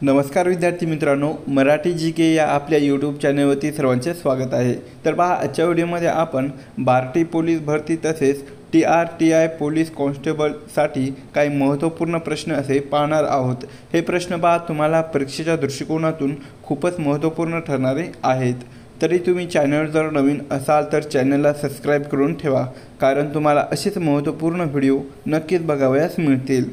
नमस्कार विद्यार्थी मित्रांनो, मराठी जी के या आपल्या यूट्यूब चॅनलवरती सर्वांचे स्वागत आहे। तर पहा, आजच्या व्हिडिओमध्ये आपण बार्टी पोलीस भरती तसेच TRTI पोलीस कॉन्स्टेबलसाठी काही महत्त्वपूर्ण प्रश्न असे पाहणार आहोत। हे प्रश्न पहा तुम्हाला परीक्षेच्या दृष्टिकोनातून खूपच महत्त्वपूर्ण ठरणारे आहेत। तरी तुम्ही चॅनल जर नवीन असाल तर चॅनलला सबस्क्राईब करून ठेवा, कारण तुम्हाला असेच महत्त्वपूर्ण व्हिडिओ नक्कीच बघावयास मिळतील।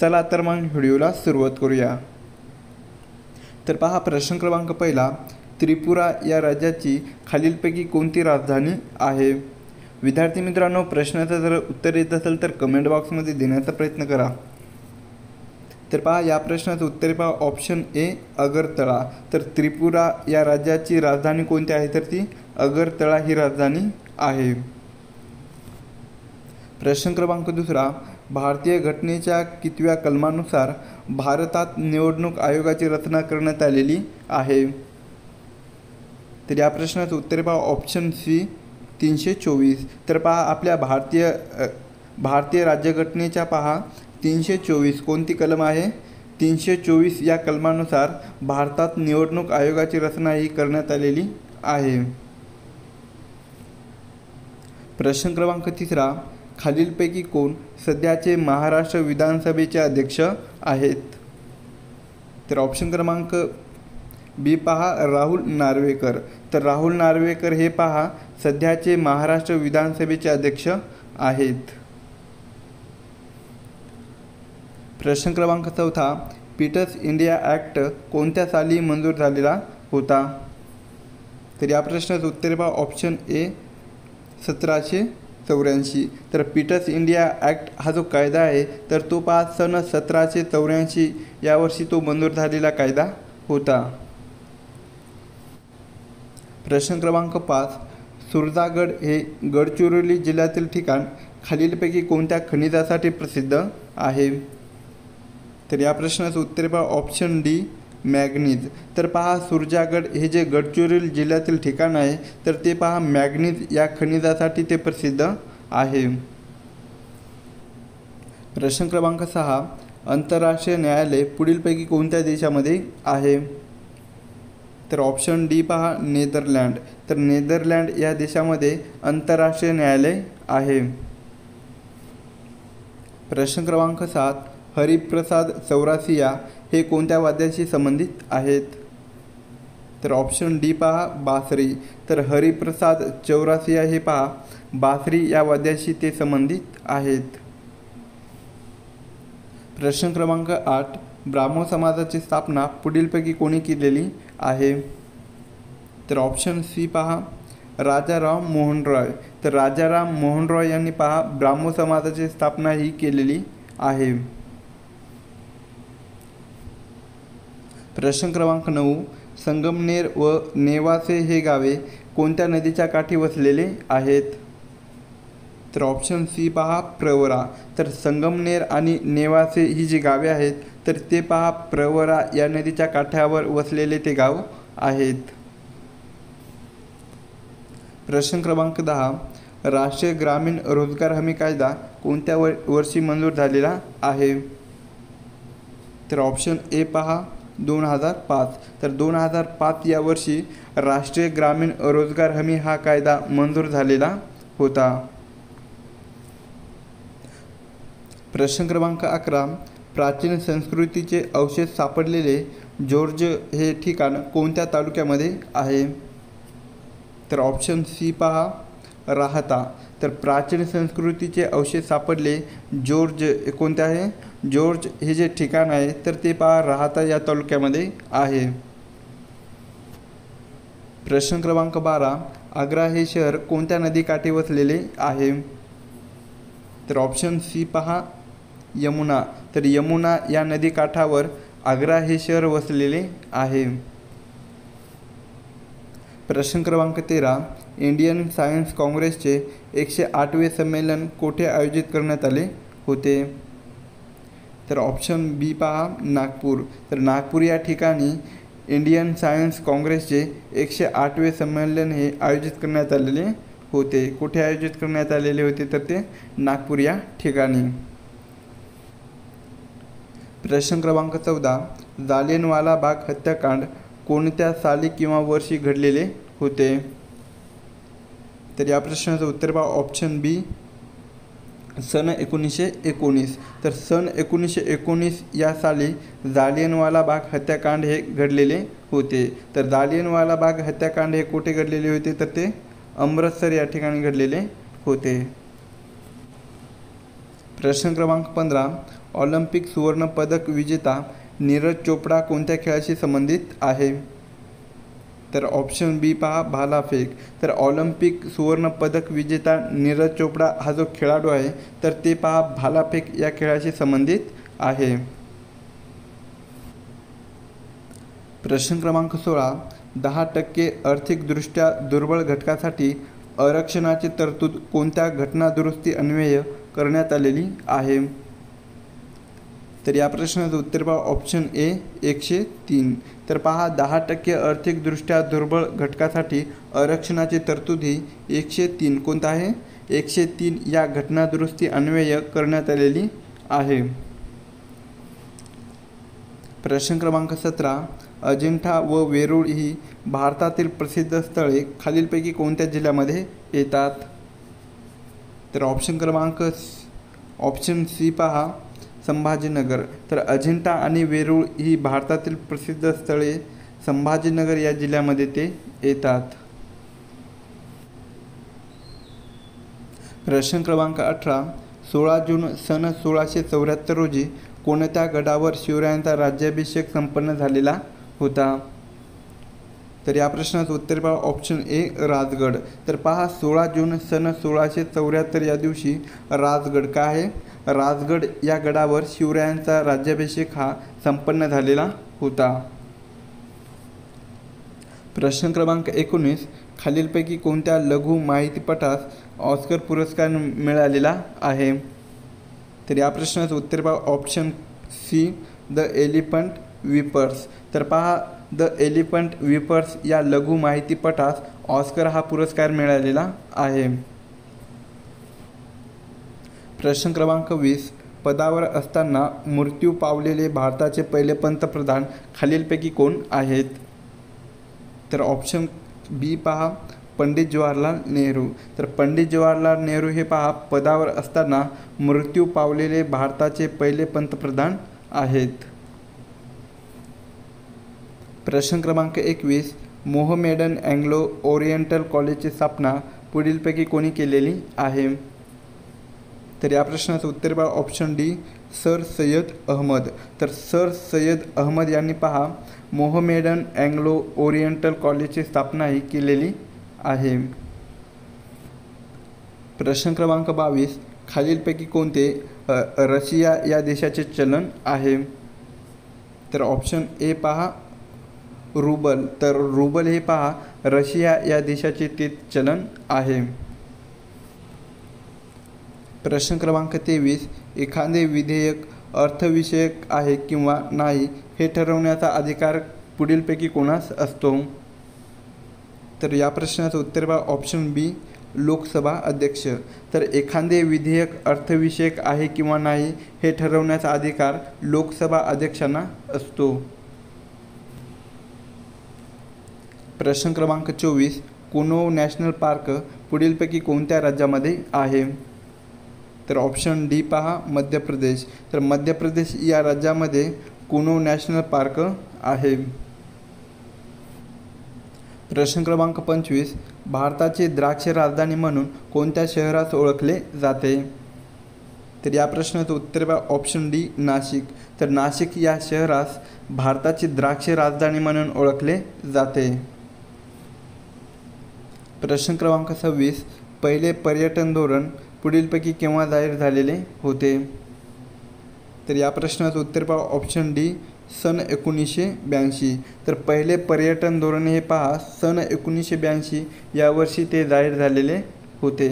चला तर मग व्हिडिओला सुरुवात करूया। तर पहा, प्रश्न क्रमांक पहिला, त्रिपुरा या राज्याची खालीलपैकी कोणती राजधानी आहे? विद्यार्थी मित्रांनो, प्रश्नाचं जर उत्तर येत असेल तर कमेंट बॉक्समध्ये देण्याचा प्रयत्न करा। तर पहा, या प्रश्नाचं उत्तर पहा, ऑप्शन ए अगरतळा। तर त्रिपुरा या राज्याची राजधानी कोणती आहे? तर ती अगरतळा ही राजधानी आहे। प्रश्न क्रमांक दुसरा, भारतीय घटनेच्या कितव्या कलमानुसार भारतात निवडणूक आयोगाची रचना करण्यात आलेली आहे? तर या प्रश्नाचं उत्तर पहा, ऑप्शन सी 324। तर पहा, आपल्या भारतीय राज्यघटनेच्या पहा 324 कोणती कलम आहे? 324 या कलमानुसार भारतात निवडणूक आयोगाची रचना ही करण्यात आलेली आहे। प्रश्न क्रमांक तिसरा, खालीलपैकी कोण सध्याचे महाराष्ट्र विधानसभेचे अध्यक्ष आहेत? तर ऑप्शन क्रमांक बी पहा, राहुल नार्वेकर। तर राहुल नार्वेकर हे पहा सध्याचे महाराष्ट्र विधानसभेचे अध्यक्ष आहेत। प्रश्न क्रमांक चौथा, पीटर्स इंडिया ॲक्ट कोणत्या साली मंजूर झालेला होता? तर या प्रश्नाचं उत्तर पहा, ऑप्शन ए 1784। तर पीटर्स इंडिया ॲक्ट हा जो कायदा आहे तर तो पहा सन 1784 या वर्षी तो मंजूर झालेला कायदा होता। प्रश्न क्रमांक 5, सुरजागड हे गडचिरोली जिल्ह्यातील ठिकाण खालीलपैकी कोणत्या खनिजासाठी प्रसिद्ध आहे? तर या प्रश्नाचं उत्तर पहा, ऑप्शन डी मॅग्नीज। तर पहा, सुरजागड हे जे गडचिरोली जिल्ह्यातील ठिकाण आहे तर ते पहा मॅग्नीज या खनिजासाठी ते प्रसिद्ध आहे। प्रश्न क्रमांक 6, आंतरराष्ट्रीय न्यायालय पुढीलपैकी कोणत्या देशामध्ये आहे? तर ऑप्शन डी पहा, नेदरलँड। तर नेदरलँड या देशामध्ये आंतरराष्ट्रीय न्यायालय आहे। प्रश्न क्रमांक 7, हरिप्रसाद चौरासिया हे कोणत्या वाद्याशी संबंधित आहेत? तर ऑप्शन डी पहा, बासरी। तर हरिप्रसाद चौरासिया हे पहा बासरी या वाद्याशी ते संबंधित आहेत। प्रश्न क्रमांक 8, ब्राह्मो समाजाची स्थापना पुढीलपैकी कोणी केलेली आहे? तर ऑप्शन सी पहा, राजाराम मोहन रॉय। तर राजाराम मोहन रॉय यांनी पहा ब्राह्मो समाजाची स्थापना ही केलेली आहे। प्रश्न क्रमांक 9, संगमनेर व नेवासे हे गावे कोणत्या नदीच्या काठी वसलेले आहेत? तर ऑप्शन सी पहा, प्रवरा। तर संगमनेर आणि नेवासे ही जी गावे आहेत तर ते पहा प्रवरा या नदीच्या काठावर वसलेले ते गाव आहेत। प्रश्न क्रमांक 10, राष्ट्रीय ग्रामीण रोजगार हमी कायदा कोणत्या वर्षी मंजूर झालेला आहे? तर ऑप्शन ए पहा, 2005। तर 2005 या वर्षी राष्ट्रीय ग्रामीण रोजगार हमी हा कायदा मंजूर झालेला होता। प्रश्न क्रमांक 11, प्राचीन संस्कृतीचे अवशेष सापडलेले जॉर्ज हे ठिकाण कोणत्या तालुक्यामध्ये आहे? तर ऑप्शन सी पहा, राहता। तर प्राचीन संस्कृतीचे अवशेष सापडले जॉर्ज कोणते आहे? जॉर्ज हे जे ठिकाण आहे तर ते पहा राहता या तालुक्यामध्ये आहे। प्रश्न क्रमांक 12, आग्रा हे शहर कोणत्या नदीकाठी वसलेले आहे? तर ऑप्शन सी पहा, यमुना। तर यमुना या नदीकाठावर आग्रा हे शहर वसलेले आहे। प्रश्न क्रमांक 13, इंडियन सायन्स काँग्रेसचे 108वे संमेलन कोठे आयोजित करण्यात आले होते? तर ऑप्शन बी पहा, नागपूर। तर नागपूर या ठिकाणी इंडियन सायन्स काँग्रेसचे 108वे संमेलन हे आयोजित करण्यात आलेले होते। कुठे आयोजित करण्यात आलेले होते? तर ते नागपूर या ठिकाणी। प्रश्न क्रमांक 14, जालियनवाला बाग हत्याकांड कोणत्या साली किंवा वर्षी घडलेले होते? तर या प्रश्नाचं उत्तर पहा ऑप्शन बी सन 1919. तर सन 1919 या साली जालियनवाला बाग हत्याकांड हे घडलेले होते. तर जालियनवाला बाग हत्याकांड हे कुठे घडलेले होते? तर ते अमृतसर या ठिकाणी घडलेले होते. प्रश्न क्रमांक 15. ऑलिम्पिक सुवर्ण पदक विजेता नीरज चोपडा कोणत्या खेळाशी संबंधित आहे? तर ऑप्शन बी पहा भालाफेक. तर ऑलिम्पिक सुवर्ण पदक विजेता नीरज चोपडा हा जो खेळाडू आहे तर ते पहा भालाफेक या खेळाशी संबंधित आहे. प्रश्न क्रमांक 16. 10% आर्थिकदृष्ट्या दुर्बल घटकासाठी आरक्षणाची तरतूद कोणत्या घटना दुरुस्ती अन्वये करण्यात आलेली आहे? तर या प्रश्नाचं उत्तर पहा ऑप्शन ए 103. तर पहा 10% आर्थिकदृष्ट्या दुर्बल घटकासाठी आरक्षणाची तरतूद ही 103 कोणता आहे? 103 या घटना दुरुस्ती अन्वये करण्यात आलेली आहे. प्रश्न क्रमांक 17. अजिंठा व वेरूळ ही भारतातील प्रसिद्ध स्थळे खालीलपैकी कोणत्या जिल्ह्यामध्ये येतात? तर ऑप्शन सी पहा संभाजीनगर. तर अजिंठा आणि वेरूळ ही भारतातील प्रसिद्ध स्थळे संभाजीनगर या जिल्ह्यामध्ये ते येतात. प्रश्न क्रमांक 18. 16 जून सन 1674 रोजी कोणत्या गडावर शिवरायांचा राज्याभिषेक संपन्न झालेला होता? तर या प्रश्नाचं उत्तर पहा ऑप्शन ए राजगड. तर पहा 16 जून सन 1674 या दिवशी राजगड काय आहे? राजगड या गडावर शिवरायांचा राज्याभिषेक हा संपन्न झालेला होता. प्रश्न क्रमांक 19. खालीलपैकी कोणत्या लघु माहितीपटास ऑस्कर पुरस्कार मिळालेला आहे? तर या प्रश्नाचं उत्तर पहा ऑप्शन सी द एलिफंट विपर्स. तर पहा द एलिफंट विपर्स या लघु माहितीपटास ऑस्कर हा पुरस्कार मिळालेला आहे. प्रश्न क्रमांक 20. पदावर असताना मृत्यू पावलेले भारताचे पहिले पंतप्रधान खालीलपैकी कोण आहेत? तर ऑप्शन बी पहा पंडित जवाहरलाल नेहरू. तर पंडित जवाहरलाल नेहरू हे पहा पदावर असताना मृत्यू पावलेले भारताचे पहिले पंतप्रधान आहेत. प्रश्न क्रमांक 21. मोहमेडन अँग्लो ओरिएंटल कॉलेजची स्थापना पुढीलपैकी कोणी केलेली आहे? तर या प्रश्नाचं उत्तर पहा option D sir Syed Ahmad. तर सर सय्यद अहमद यांनी पहा मोहमेडन अँग्लो ओरिएंटल कॉलेजची स्थापना ही केलेली आहे. प्रश्न क्रमांक 22. खालीलपैकी कोणते रशिया या देशाचे चलन आहे? तर ऑप्शन ए पहा रुबल. तर रुबल हे पहा रशिया या देशाचे ते चलन आहे. प्रश्न क्रमांक 23. एखादे विधेयक अर्थविषयक आहे किंवा नाही हे ठरवण्याचा अधिकार पुढीलपैकी कोणास असतो? तर या प्रश्नाचं उत्तर पहा ऑप्शन बी लोकसभा अध्यक्ष. तर एखादे विधेयक अर्थविषयक आहे किंवा नाही हे ठरवण्याचा अधिकार लोकसभा अध्यक्षांना असतो. प्रश्न क्रमांक 24. कुनो नॅशनल पार्क पुढीलपैकी कोणत्या राज्यामध्ये आहे? तर ऑप्शन डी पहा मध्य प्रदेश. तर मध्य प्रदेश या राज्यामध्ये कुनो नॅशनल पार्क आहे. प्रश्न क्रमांक 25. भारताची द्राक्ष राजधानी म्हणून कोणत्या शहरास ओळखले जाते? तर या प्रश्नाचं उत्तर पहा ऑप्शन डी नाशिक. तर नाशिक या शहरास भारताची द्राक्ष राजधानी म्हणून ओळखले जाते. प्रश्न क्रमांक 26. पहिले पर्यटन धोरण पुढीलपैकी केव्हा जाहीर झालेले होते? तर या प्रश्नाचं उत्तर पहा ऑप्शन डी सन 1982. तर पहिले पर्यटन धोरण हे पहा सन 1982 या वर्षी ते जाहीर झालेले होते.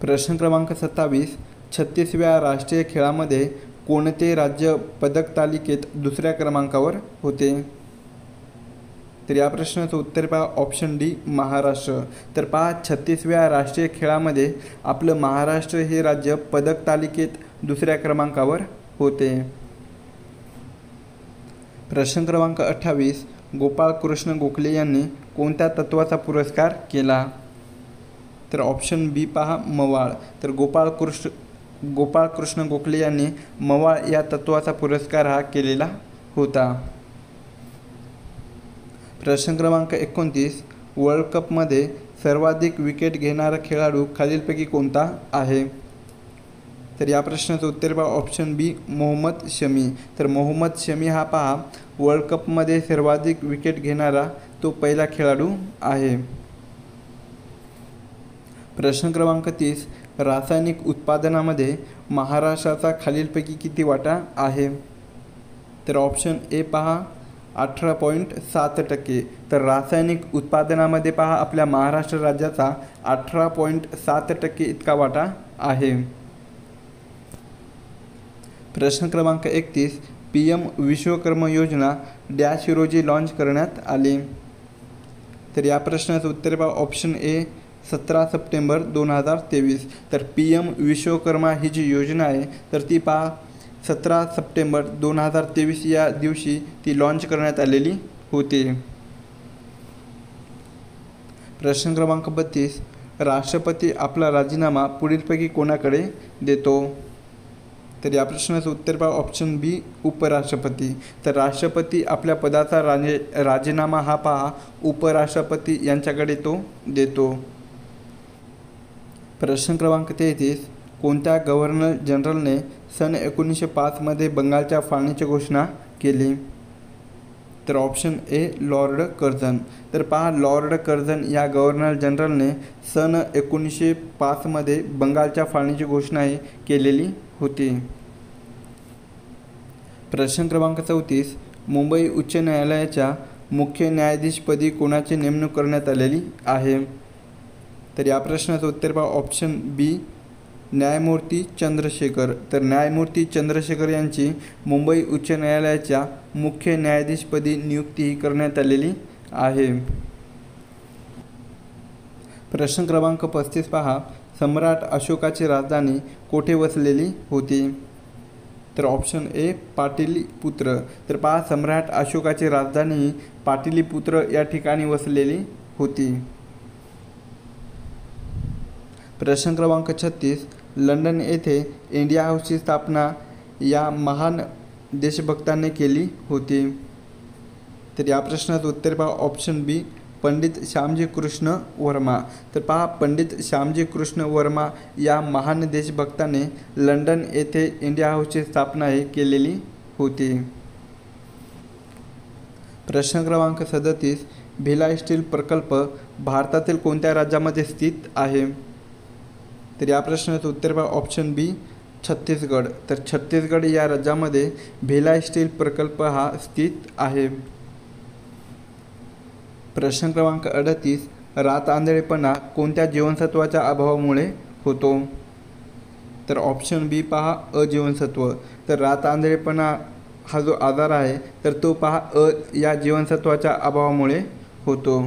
प्रश्न क्रमांक 27. 36व्या राष्ट्रीय खेळामध्ये कोणते राज्य पदक तालिकेत दुसऱ्या क्रमांकावर होते? तर या प्रश्नाचं उत्तर पहा ऑप्शन डी महाराष्ट्र. तर पहा 36व्या राष्ट्रीय खेळामध्ये आपलं महाराष्ट्र हे राज्य पदक तालिकेत दुसऱ्या क्रमांकावर होते. प्रश्न क्रमांक 28, गोपाळकृष्ण गोखले यांनी कोणत्या तत्त्वाचा पुरस्कार केला? तर ऑप्शन बी पहा मवाळ. तर गोपाळकृष्ण गोखले यांनी मवाळ या तत्त्वाचा पुरस्कार हा केलेला होता. प्रश्न क्रमांक 29, वर्ल्ड कपमध्ये सर्वाधिक विकेट घेणारा खेळाडू खालीलपैकी कोणता आहे? तर या प्रश्नाचं उत्तर पहा ऑप्शन बी मोहम्मद शमी. तर मोहम्मद शमी हा पहा वर्ल्ड कपमध्ये सर्वाधिक विकेट घेणारा तो पहिला खेळाडू आहे. प्रश्न क्रमांक 30, रासायनिक उत्पादनामध्ये महाराष्ट्राचा खालीलपैकी किती वाटा आहे? तर ऑप्शन ए पहा 18.7%. तर रासायनिक उत्पादनामध्ये पहा आपल्या महाराष्ट्र राज्याचा 18.7% इतका वाटा आहे. प्रश्न क्रमांक 31, PM विश्वकर्मा योजना डॅश रोजी लॉन्च करण्यात आली? तर या प्रश्नाचं उत्तर पहा ऑप्शन ए 17 सप्टेंबर 2023. तर PM विश्वकर्मा ही जी योजना आहे तर ती पहा 17 सप्टेंबर 2023 या दिवशी ती लॉन्च करण्यात आलेली होती. प्रश्न क्रमांक 32, राष्ट्रपती आपला राजीनामा पुढीलपैकी कोणाकडे देतो? तर या प्रश्नाचं उत्तर पहा ऑप्शन बी उपराष्ट्रपती. तर राष्ट्रपती आपल्या पदाचा राजीनामा हा पहा उपराष्ट्रपती यांच्याकडे तो देतो. प्रश्न क्रमांक 33, कोणत्या गव्हर्नर जनरलने सन 1905 मध्ये बंगालच्या फाळणीची घोषणा केली? तर ऑप्शन ए लॉर्ड कर्झन. तर पहा लॉर्ड कर्झन या गव्हर्नर जनरलने सन 1905 मध्ये बंगालच्या फाळणीची घोषणा केलेली होती. प्रश्न क्रमांक 34, मुंबई उच्च न्यायालयाच्या मुख्य न्यायाधीशपदी कोणाची नेमणूक करण्यात आलेली आहे? तर या प्रश्नाचं उत्तर पहा ऑप्शन बी न्यायमूर्ती चंद्रशेखर. तर न्यायमूर्ती चंद्रशेखर यांची मुंबई उच्च न्यायालयाच्या मुख्य न्यायाधीशपदी नियुक्ती करण्यात आलेली आहे. प्रश्न क्रमांक 35 पहा, सम्राट अशोकाची राजधानी कोठे वसलेली होती? तर ऑप्शन ए पाटलीपुत्र. तर पहा सम्राट अशोकाची राजधानी पाटलीपुत्र या ठिकाणी वसलेली होती. प्रश्न क्रमांक 36, लंडन येथे इंडिया हाऊसची स्थापना या महान देशभक्तांनी केली होती? तर या प्रश्नाचं उत्तर पहा ऑप्शन बी पंडित श्यामजी कृष्ण वर्मा. तर पहा पंडित श्यामजी कृष्ण वर्मा या महान देशभक्ताने लंडन येथे इंडिया हाऊसची स्थापना केलेली होती. प्रश्न क्रमांक 37, भिलाई स्टील प्रकल्प भारतातील कोणत्या राज्यामध्ये स्थित आहे? तर या प्रश्नाचं उत्तर पहा ऑप्शन बी छत्तीसगड. तर छत्तीसगड या राज्यामध्ये भिलाई स्टील प्रकल्प हा स्थित आहे. प्रश्न क्रमांक 38, रात आंधळेपणा कोणत्या जीवनसत्वाच्या अभावामुळे होतो? तर ऑप्शन बी पहा अजीवनसत्व. तर रात आंधळेपणा हा जो आजार आहे तर तो पहा या जीवनसत्वाच्या अभावामुळे होतो.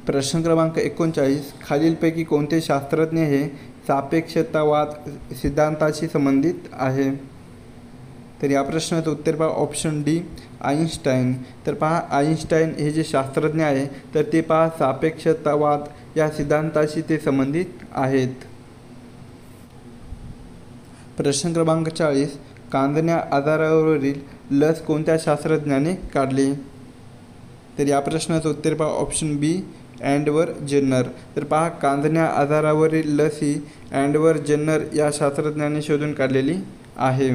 प्रश्न क्रमांक 39, खालीलपैकी कोणते शास्त्रज्ञ हे सापेक्षतावाद सिद्धांताशी संबंधित आहे? तर या प्रश्नाचं उत्तर पहा ऑप्शन डी आईन्स्टाईन. तर पहा आईन्स्टाईन हे जे शास्त्रज्ञ आहे तर ते पहा सापेक्षतावाद या सिद्धांताशी ते संबंधित आहेत. प्रश्न क्रमांक 40, कांजिण्या आजारावरील लस कोणत्या शास्त्रज्ञाने काढली? तर या प्रश्नाचं उत्तर पहा ऑप्शन बी एडवर्ड जेन्नर. तर पहा कांजिण्या आजारावरील लस ही एडवर्ड जेन्नर या शास्त्रज्ञाने शोधून काढलेली आहे.